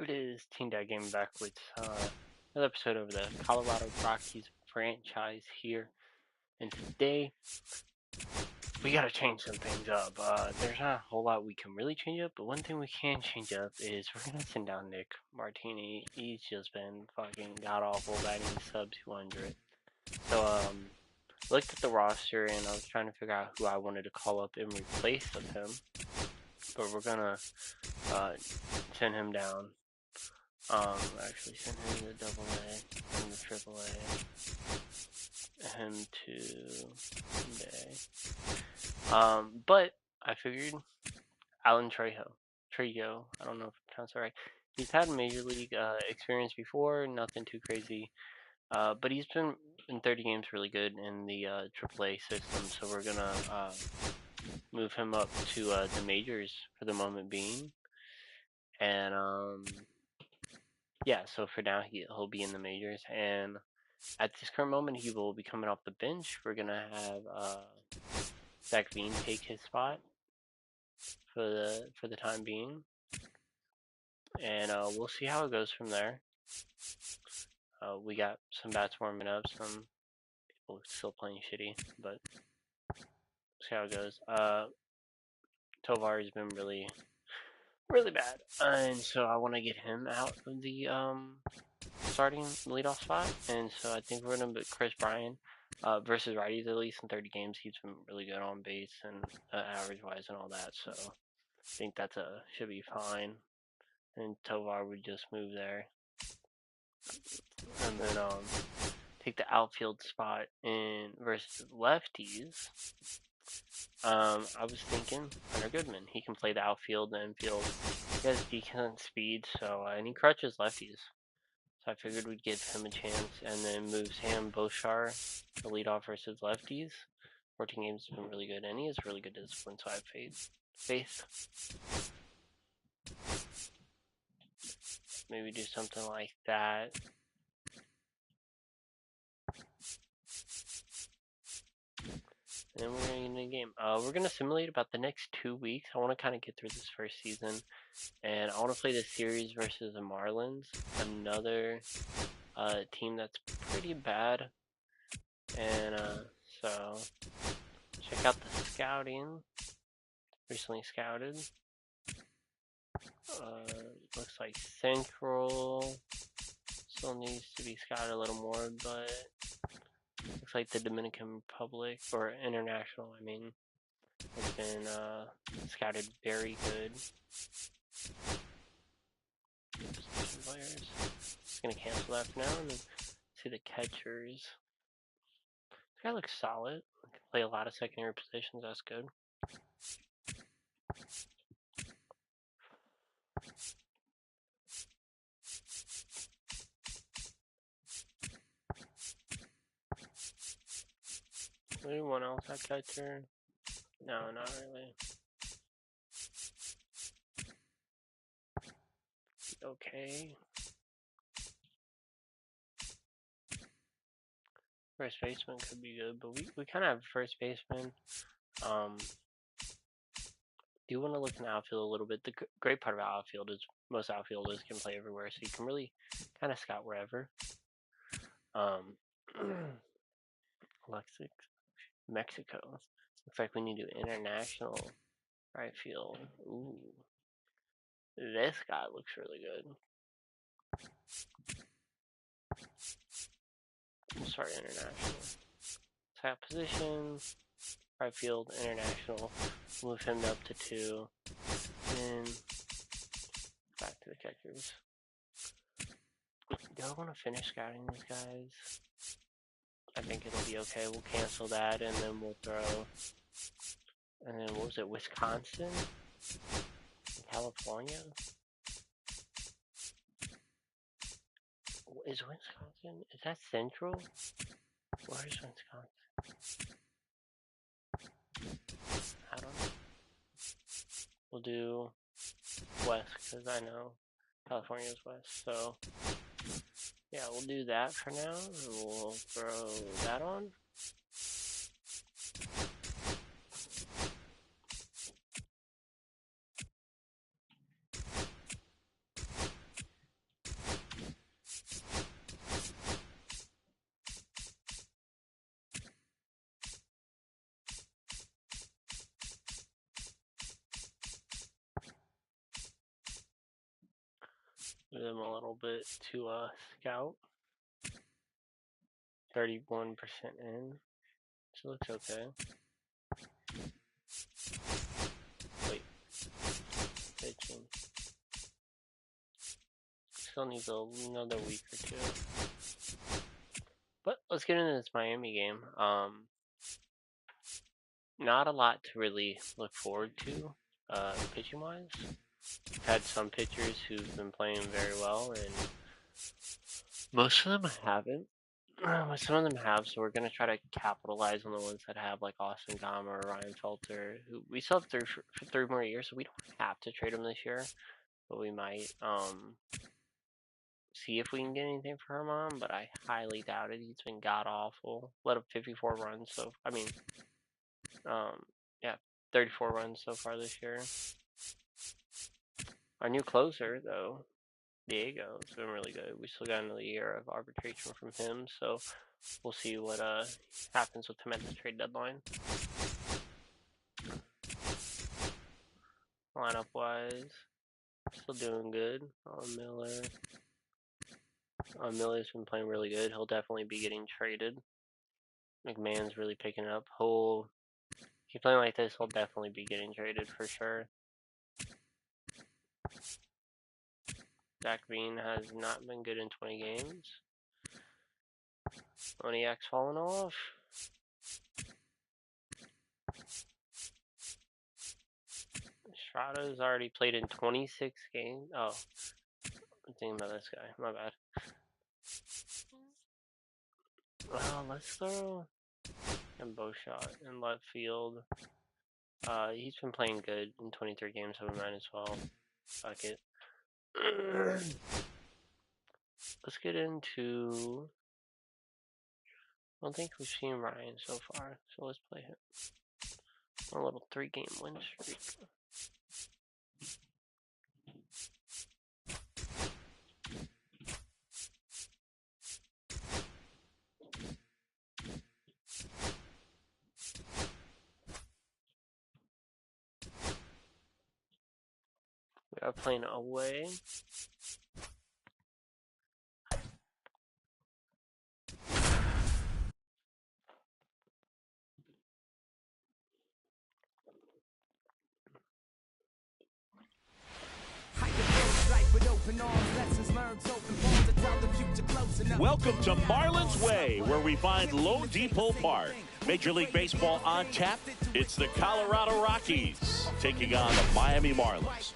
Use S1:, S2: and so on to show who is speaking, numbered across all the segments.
S1: It is Team Dad Game back with another episode of the Colorado Rockies franchise here. And today, we gotta change some things up. There's not a whole lot we can really change up, but one thing we can change up is we're gonna send down Nick Martini. He's just been fucking god-awful batting sub 200. So, looked at the roster and I was trying to figure out who I wanted to call up in replace of him. But we're gonna send him down. Actually send him to double A and the triple A. Him to day. But I figured Alan Trejo, I don't know if I pronounced it right. He's had major league experience before, nothing too crazy. But he's been in 30 games really good in the AAA system, so we're gonna move him up to the majors for the moment being. And yeah, so for now he'll be in the majors, and at this current moment he will be coming off the bench. We're gonna have Zach Veen take his spot for the time being, and we'll see how it goes from there. We got some bats warming up, some people still playing shitty, but we'll see how it goes. Tovar has been really bad, and so I want to get him out of the starting leadoff spot, and so I think we're gonna put Chris Bryan versus righties at least in 30 games. He's been really good on base and average wise and all that, so I think that's should be fine. And Tovar would just move there, and then take the outfield spot in versus lefties. I was thinking Hunter Goodman. He can play the outfield and infield. He has decent speed, so and he crutches lefties. So I figured we'd give him a chance, and then move Sam Boshar to lead off versus lefties. 14 games has been really good, and he has really good discipline, so I have faith. Maybe do something like that. And then we're going to get in a game. We're going to simulate about the next 2 weeks. I want to kind of get through this first season. And I want to play this series versus the Marlins. Another team that's pretty bad. And so, check out the scouting. Recently scouted. Looks like Central still needs to be scouted a little more, but looks like the Dominican Republic, or International, I mean, has been scouted very good. Players. Just gonna cancel that for now and then see the catchers. This guy looks solid. Can play a lot of secondary positions, that's good. Anyone else at catcher? No, not really. Okay. First baseman could be good, but we kind of have first baseman. Do want to look in the outfield a little bit. The great part about outfield is most outfielders can play everywhere, so you can really kind of scout wherever. Mexico. Looks like we need to do international right field. Ooh. This guy looks really good. We'll start international. Tap position. Right field, international. Move him up to 2. And back to the catchers. Do I want to finish scouting these guys? I think it'll be okay. We'll cancel that and then we'll throw. And then what was it? Wisconsin? California? Is Wisconsin? Is that Central? Where is Wisconsin? I don't know. We'll do West because I know California's West. So yeah, we'll do that for now. And we'll throw that on. Give them a little bit to scout. 31% in. So it looks okay. Wait. Pitching. Still needs another week or two. But let's get into this Miami game. Not a lot to really look forward to, pitching wise. We've had some pitchers who've been playing very well, and most of them haven't. But some of them have, so we're gonna try to capitalize on the ones that have, like Austin Gama or Ryan Felter, who we still have for 3 more years, so we don't have to trade them this year, but we might see if we can get anything for him on. But I highly doubt it. He's been god awful. Let up 54 runs, so I mean, yeah, 34 runs so far this year. Our new closer though, Diego, has been really good. We still got another year of arbitration from him, so we'll see what happens with him at the trade deadline. Lineup wise, still doing good. Miller's been playing really good. He'll definitely be getting traded. McMahon's really picking up. Keep playing like this, he'll definitely be getting traded for sure. Zach Green has not been good in 20 games. Oniak's fallen off. Estrada's already played in 26 games. Oh, I'm thinking about this guy. My bad. Well, let's throw him bow shot in left field. He's been playing good in 23 games, so we might as well. Fuck it. Let's get into... I don't think we've seen Ryan so far, so let's play him. A little 3-game win streak. We are playing away.
S2: Welcome to Marlins Way, where we find Low Depot Park. Major League Baseball on tap. It's the Colorado Rockies taking on the Miami Marlins.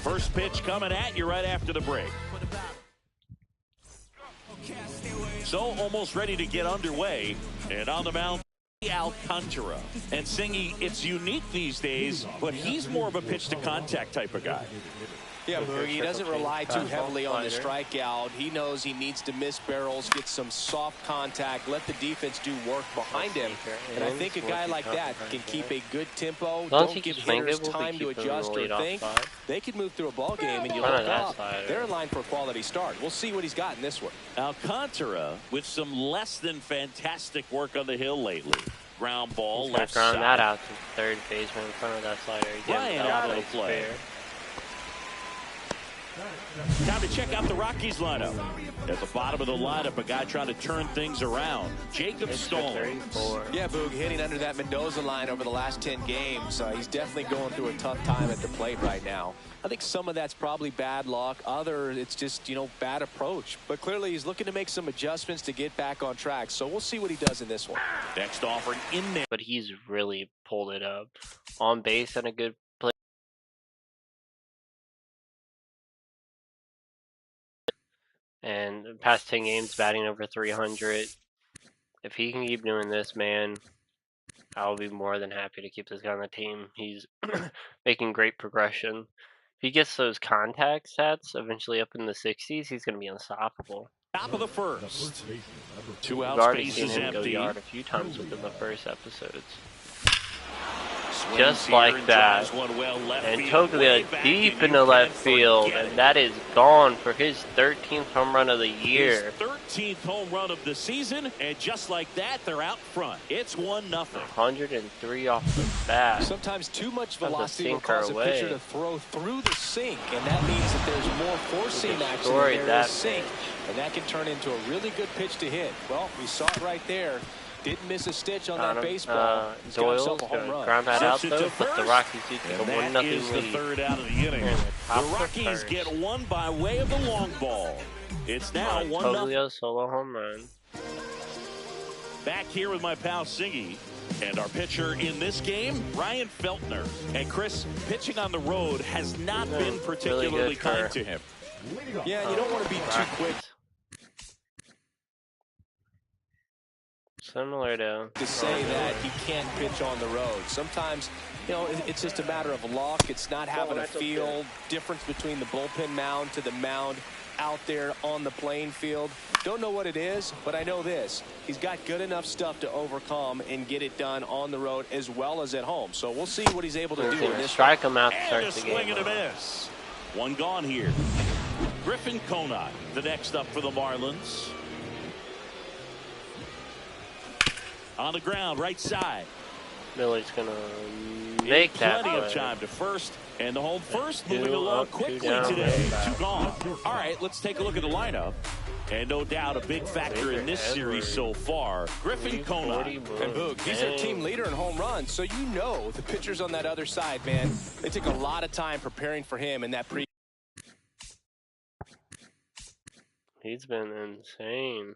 S2: First pitch coming at you right after the break. So almost ready to get underway, and on the mound, Alcantara. And Singy, it's unique these days, but he's more of a pitch to contact type of guy.
S3: Yeah, Boogie, he doesn't rely too heavily on the strikeout. He knows he needs to miss barrels, get some soft contact, let the defense do work behind him. And I think a guy like that can keep a good tempo, don't give hitters time to adjust or think. They could move through a ball game, and you look up, they're in line for a quality start. We'll see what he's got in this one.
S2: Alcantara with some less than fantastic work on the hill lately. Ground ball,
S1: he's
S2: left
S1: ground
S2: side.
S1: That out to third baseman in front of that slider.
S2: Ryan out of play. Time to check out the Rockies lineup. At the bottom of the lineup, a guy trying to turn things around. Jacob Stone.
S3: Yeah, Boog, hitting under that Mendoza line over the last 10 games. He's definitely going through a tough time at the plate right now. I think some of that's probably bad luck. Other, it's just, bad approach. But clearly he's looking to make some adjustments to get back on track. So we'll see what he does in this one.
S2: Next offering in there.
S1: But he's really pulled it up. On base and a good play. And the past 10 games batting over 300. If he can keep doing this, man, I'll be more than happy to keep this guy on the team. He's making great progression. If he gets those contact stats eventually up in the 60s, he's going to be unstoppable.
S2: Top of the first. 2 out,
S1: We've already
S2: space
S1: seen
S2: is
S1: him go
S2: empty.
S1: yard a few times within the first episodes. just like that. And Toglia deep in the left field, and that is gone for his 13th home run of the year.
S2: His 13th home run of the season, and just like that, they're out front. It's 1-0.
S1: 103 off the bat.
S3: Sometimes too much velocity will cause a pitcher to throw through the sink, and that means that there's more four-seam action in the sink, and that can turn into a really good pitch to hit. Well, we saw it right there. Didn't miss a stitch on that baseball.
S1: Doyle's going to ground that out, though, but the Rockies do take a 1-0 lead.
S2: Is the third out of the inning. The Rockies get one by way of the long ball. It's now 1-0.
S1: Toglia solo home run.
S2: Back here with my pal Singy. And our pitcher in this game, Ryan Feltner. And Chris, pitching on the road has not been particularly really kind to him.
S3: Yeah, you don't want to be too quick.
S1: Similar to
S3: say that he can't pitch on the road. Sometimes, you know, it's just a matter of luck. It's not having a feel. Difference between the bullpen mound to the mound out there on the playing field. Don't know what it is, but I know this. He's got good enough stuff to overcome and get it done on the road as well as at home. So we'll see what he's able to do in this.
S1: Strike him out to start
S2: and
S1: the
S2: a
S1: game.
S2: swing and a miss. One gone here. Griffin Conant, the next up for the Marlins. On the ground, right side.
S1: Millie's going to make that
S2: plenty
S1: play.
S2: Of time to first, and the home first moving along quickly today. Two gone. All right, let's take a look at the lineup. And no doubt a big factor in this series so far. Griffin Conant.
S3: And Boog, he's their team leader in home runs, so you know the pitchers on that other side, man, they took a lot of time preparing for him in that pre.
S1: He's been insane.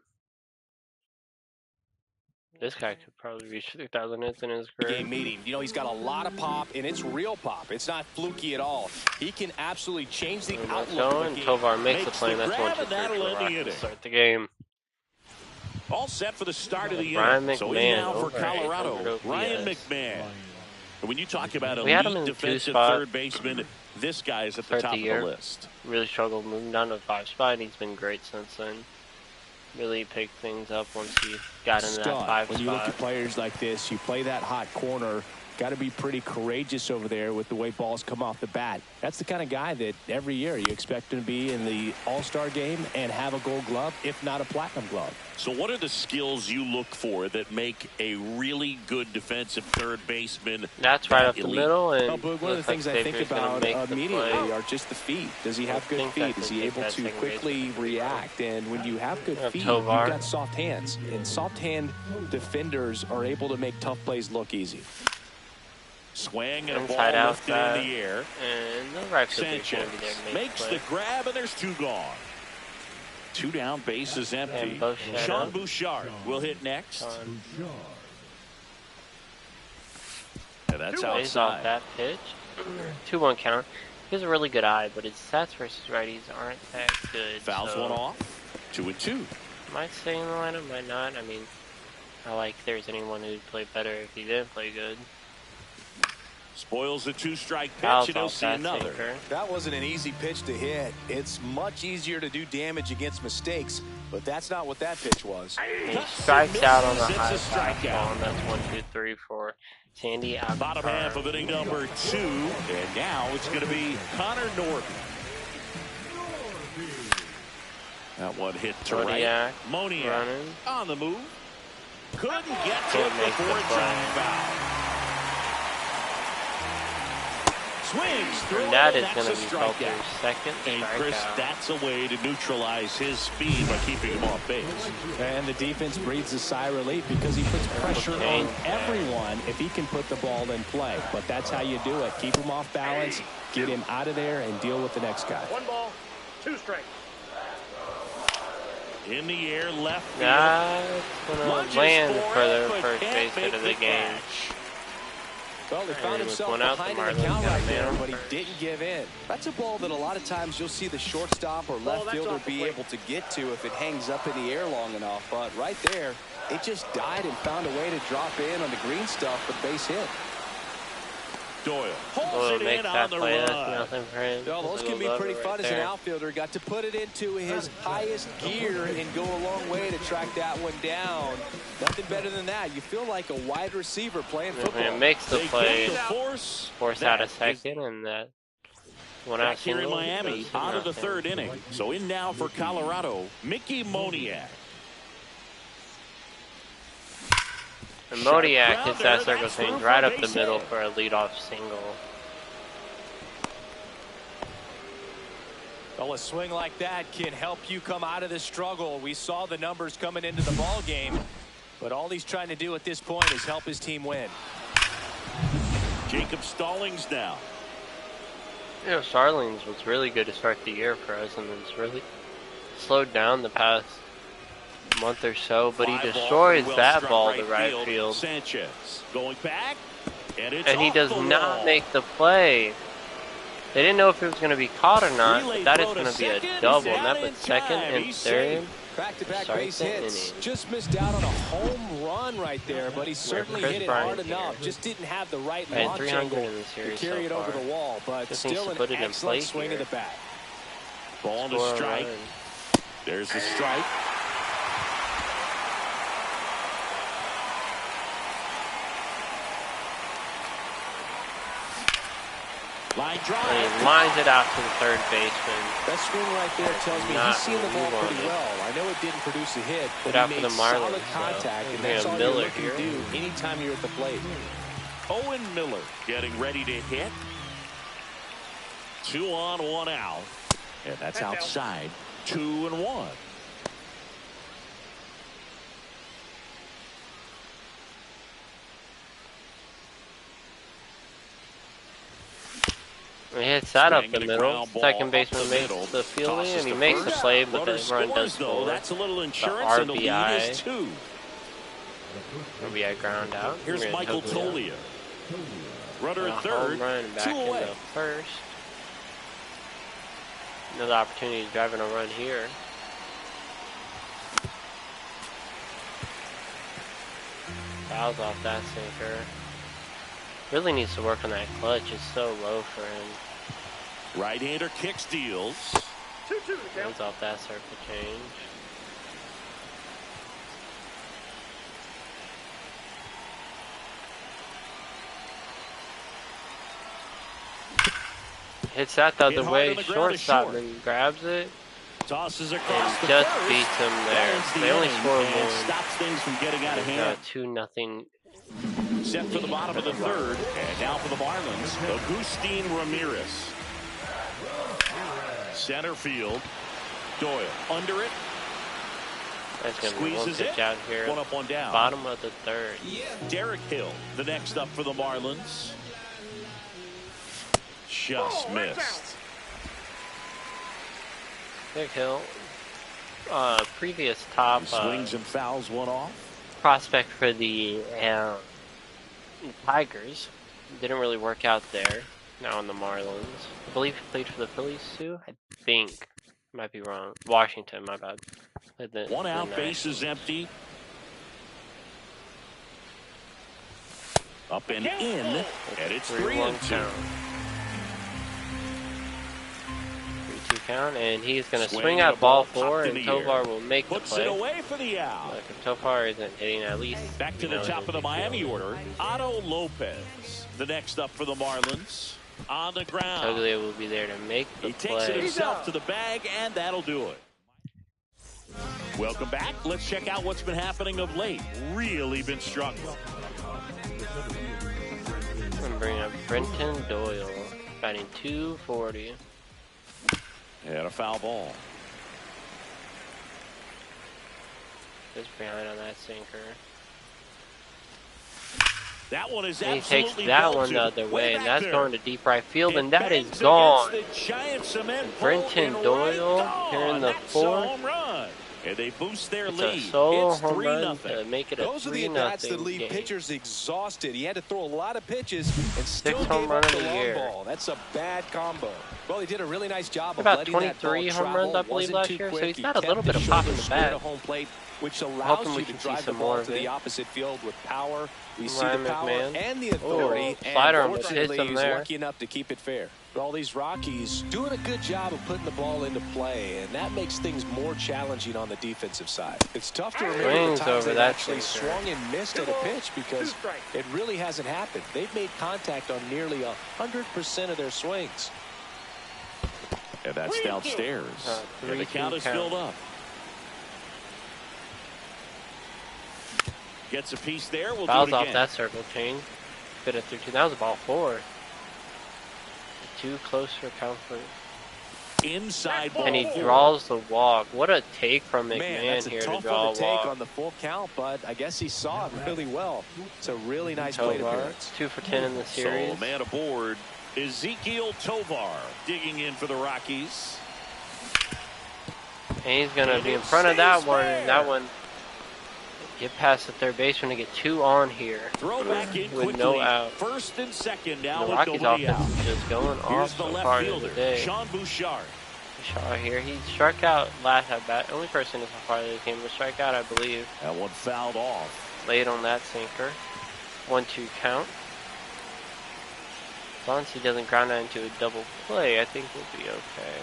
S1: This guy could probably reach 3,000 hits in his career.
S3: Game meeting. You know, he's got a lot of pop, and it's real pop. It's not fluky at all. He can absolutely change the outlook of the game.
S1: Tovar makes the play, and that's 1-2-3 for Rockies to start the game.
S2: All set for the start of the
S1: Ryan
S2: inning.
S1: McMahon
S2: So in now for Colorado, Ryan McMahon. And when you talk about elite defensive third baseman, this guy is at the top of the list.
S1: Really struggled moving down to the 5 spot, and he's been great since then. Really picked things up once he got into that 5 spot.
S3: When you look at players like this, you play that hot corner, got to be pretty courageous over there with the way balls come off the bat. That's the kind of guy that every year you expect him to be in the All-Star game and have a Gold Glove, if not a Platinum Glove.
S2: So what are the skills you look for that make a really good defensive third baseman?
S1: That's right up the middle. And
S3: Boog, one of the things I think about immediately are just the feet. Does he have good feet? Is he able to quickly react? And when you have good feet, you've got soft hands. And soft hand defenders are able to make tough plays look easy.
S2: Swing and a ball lifted in the air.
S1: And the right
S2: Sanchez makes the grab, and there's 2 gone. 2 down, base is empty. Sean Bouchard will hit next. And that's outside.
S1: That pitch. 2-1 count. He has a really good eye, but his stats versus righties aren't that good.
S2: Fouls one off. 2-2.
S1: Might stay in the lineup, might not. I mean, I like if there's anyone who'd play better if he didn't play good.
S2: Spoils the 2-strike pitch, and he'll see another.
S3: That wasn't an easy pitch to hit. It's much easier to do damage against mistakes, but that's not what that pitch was.
S1: He strikes out on the high fastball, and that's 1-2-3 for Sandy.
S2: Bottom half of inning number 2, and now it's going to be Connor Norton. That one hit to right. Moniak on the move. Couldn't get to it before it dragged foul. Swings through,
S1: and that is going to be Felter's second
S2: strikeout. And Chris, that's a way to neutralize his speed by keeping him off base.
S3: And the defense breathes a sigh of relief because he puts pressure on everyone if he can put the ball in play. But that's how you do it. Keep him off balance, get him out of there, and deal with the next guy.
S4: 1 ball, 2 strikes.
S2: In the air, left field.
S1: That's going to land for the first base hit of the game.
S3: Well, he found himself behind the count right there, but he didn't give in. That's a ball that a lot of times you'll see the shortstop or left fielder be able to get to if it hangs up in the air long enough. But right there, it just died and found a way to drop in on the green stuff for the base hit.
S2: Doyle holds it in on the run.
S1: Nothing for him.
S3: Well, those can be pretty fun as an outfielder. Got to put it into his highest gear and go a long way to track that one down. Nothing better than that. You feel like a wide receiver playing football.
S1: It makes the play, force out a second, and that one out
S2: here in Miami, out of the third inning. So in now for Colorado, Mickey Moniak.
S1: And Moniak hits that circle change right up the middle for a leadoff single.
S3: Well, a swing like that can help you come out of the struggle. We saw the numbers coming into the ball game, but all he's trying to do at this point is help his team win.
S2: Jacob Stallings now.
S1: You know, Stallings was really good to start the year for us, and it's really slowed down the past month or so, but he destroys that ball to right field.
S2: Sanchez going back,
S1: and he does not make the play. They didn't know if it was going to be caught or not, but that is going to be a double, and that puts second and third.
S3: Back-to-back base hits. Just missed out on a home run right there, but he certainly hit it hard enough. Just didn't have the right launch angle to carry it over the wall, but still an excellent swing of the bat.
S2: Ball to strike. There's the strike. Line drive.
S1: And he lines it out to the third baseman.
S3: That swing right there tells me he's seen the ball pretty well. I know it didn't produce a hit, but he made solid contact, and that's all you're looking to do anytime you're at the plate.
S2: Owen Miller getting ready to hit. 2 on, 1 out. And that's outside. 2-1.
S1: He hits that up the middle. Second baseman makes the fielding, and he makes the play, but the run does score.
S2: That's a little insurance,
S1: the
S2: and the lead is 2.
S1: RBI ground out.
S2: Here's Michael Tolia. Runner at third.
S1: Run back
S2: 2 away.
S1: into first. Another opportunity to drive in a run here. Fouls off that sinker. Really needs to work on that clutch. It's so low for him.
S2: Right-hander kicks, deals.
S1: Goes off that circle change. Hits that the other way. Shortstop and grabs it.
S2: Tosses across
S1: and just beats him there. They only score one.
S2: Stops things from getting out of hand.
S1: 2-0.
S2: Set for the bottom of the third, and now for the Marlins, Agustin Ramirez. Center field, Doyle under it.
S1: That's gonna
S2: squeezes
S1: be one pitch out here.
S2: 1 up, 1 down.
S1: Bottom of the third.
S2: Derek Hill, the next up for the Marlins. Just missed.
S1: Derek Hill, previous top
S2: swings and fouls one off.
S1: Prospect for the Tigers. Didn't really work out there. Now on the Marlins. I believe he played for the Phillies too. I think. Might be wrong. Washington, my bad.
S2: 1 out, base is empty. Up and in, and it's 3-2.
S1: 3-2 count, and he's going to swing at ball 4, and Tovar will make the play.
S2: Puts it away for the out.
S1: Look, if Tovar isn't hitting at least.
S2: Back to the top of the Miami order, Otto Lopez, the next up for the Marlins. On the ground.
S1: Toglia will be there to make the play.
S2: He takes it himself to the bag, and that'll do it. Welcome back. Let's check out what's been happening of late. Really been struggling.
S1: I'm going to bring up Brenton Doyle, batting .240.
S2: And a foul ball.
S1: Just behind on that sinker.
S2: That one is
S1: and he takes that one the other way, and that's going to deep right field, and that is gone. Brenton Doyle here in the 4th.
S2: And they boost their
S1: it's
S2: lead.
S1: A solo
S2: it's
S1: home run to make it a 3-0
S3: Those are the at-bats that leave
S1: game.
S3: Pitchers exhausted. He had to throw a lot of pitches and still
S1: 6th home
S3: gave
S1: run
S3: up
S1: of
S3: the
S1: the
S3: long
S1: year.
S3: ball. That's a bad combo. Well, he did a really nice job of
S1: about
S3: letting
S1: 23
S3: that ball
S1: home runs, I believe, last year. So he's got a little bit of pop in the bat.
S3: Home plate which allows
S1: we
S3: you to
S1: can see
S3: drive the
S1: some more
S3: ball
S1: of
S3: to the
S1: it.
S3: opposite field with power. We see
S1: Ryan
S3: the power
S1: McMahon.
S3: and the authority, and
S1: Slider him,
S3: fortunately,
S1: hits him
S3: he was
S1: there.
S3: lucky enough to keep it fair. All these Rockies doing a good job of putting the ball into play, and that makes things more challenging on the defensive side. It's tough to remember the times they've actually swung and missed at a pitch because it really hasn't happened. They've made contact on nearly 100% of their swings.
S2: And that's downstairs. And the count is filled up. Gets a piece there. We'll
S1: Fouls
S2: do it
S1: off
S2: again.
S1: that circle change. Fit it through two. That was a ball 4. Too close for comfort.
S2: Inside ball.
S1: And he draws the walk. What a take from McMahon.
S3: Man, that's a
S1: here
S3: tough
S1: to draw
S3: one to
S1: a walk.
S3: take on the full count, but I guess he saw it really well. It's a really nice plate appearance.
S1: 2 for 10 in the series.
S2: So man aboard, Ezekiel Tovar digging in for the Rockies.
S1: And he's going to be in front of that one. And that one, get past the third baseman to get 2 on here.
S2: Throw back in
S1: with
S2: quickly.
S1: No out.
S2: First and second now
S1: The
S2: with
S1: Rockies
S2: nobody out.
S1: offense is just going
S2: Here's
S1: off
S2: the
S1: so
S2: left
S1: far
S2: fielder,
S1: today.
S2: Sean Bouchard.
S1: Bouchard here. He struck out last at bat. Only person so far this game to strike out, I believe.
S2: That one fouled off.
S1: Late on that sinker. 1-2 count. As long as he doesn't ground that into a double play, I think we'll be okay.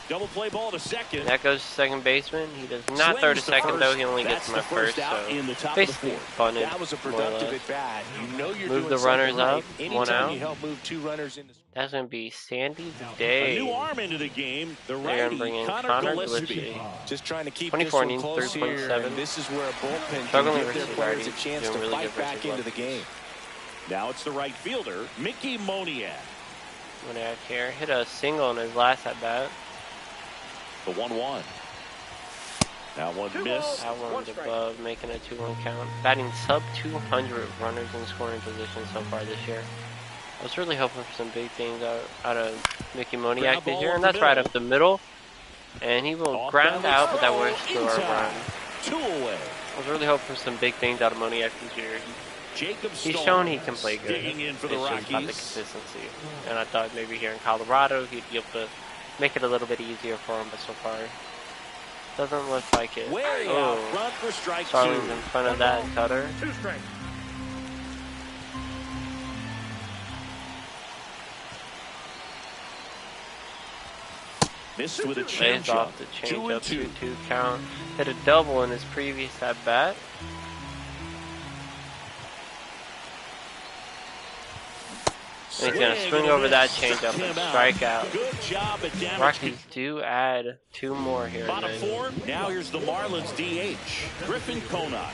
S2: Double play ball to second.
S1: That goes to second baseman. He does not throw to second, though. He only gets him at first, so basically bunted.
S3: That was a productive at bat. You know you're
S1: move
S3: doing
S1: the runners
S3: right.
S1: up.
S3: Anytime
S1: 1 out.
S3: you help move 2 runners into.
S1: That's going to be Sandy
S2: A
S1: today.
S2: new arm into the game. The
S1: They're going
S2: righty,
S1: to bring in
S2: Connor
S1: Connor
S2: Gillespie.
S3: Just trying to keep
S1: 24
S3: this one
S1: innings,
S3: close here.
S1: 3.7.
S3: And this is where a bullpen
S1: Struggling
S3: can give their
S1: versus
S3: players a
S1: righties.
S3: chance
S1: Doing
S3: to
S1: really
S3: fight
S1: good
S3: back
S1: versus
S3: into the
S1: lefties.
S3: game.
S2: Now it's the right fielder, Mickey Moniak.
S1: Moniak here. Hit a single in his last at bat.
S2: The 1-1. That one missed.
S1: That one's above, making a 2-1 count. Batting sub 200 runners in scoring position so far this year. I was really hoping for some big things out of Mickey Moniak this year, and that's right up the middle. And he will ground out, but that was still our run.
S2: 2 away.
S1: I was really hoping for some big things out of Moniak this year. He's shown he can play good.
S2: Digging in for the
S1: It's just about the
S2: Rockies.
S1: consistency. And I thought maybe here in Colorado he'd be able to make it a little bit easier for him, but so far doesn't look like it.
S2: Way out front for strike 2.
S1: Starling's in front of that cutter.
S4: 2 strikes.
S2: Missed with a
S1: Lays
S2: changeup.
S1: off the
S2: 2
S1: changeup,
S2: and 2.
S1: 2-2 count. Hit a double in his previous at bat. And he's gonna swing over that changeup and strike out.
S2: Good job at damage.
S1: Rockies do add 2 more here.
S2: Bottom 4. Now here's the Marlins DH, Griffin Conant.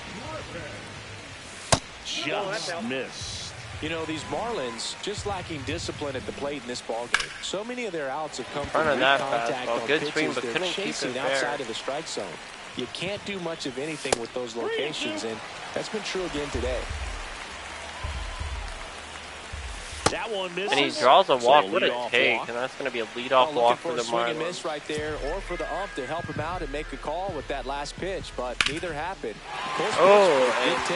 S2: Just missed.
S3: You know, these Marlins just lacking discipline at the plate in this ballgame. So many of their outs have come
S1: Front
S3: from
S1: of
S3: weak
S1: that
S3: contact
S1: fastball.
S3: on
S1: Good
S3: pitches
S1: swing, but
S3: they're
S1: couldn't keep it
S3: chasing
S1: fair.
S3: outside of the strike zone. You can't do much of anything with those locations, and that's been true again today.
S2: That one misses.
S1: And he draws a walk.
S2: So
S1: What a
S2: leadoff
S1: take.
S2: walk.
S1: And that's going to be a leadoff walk for the
S3: Looking for a swing and
S1: Marlins.
S3: miss right there, or for the ump to help him out and make a call with that last pitch, but neither happened.
S1: Oh, and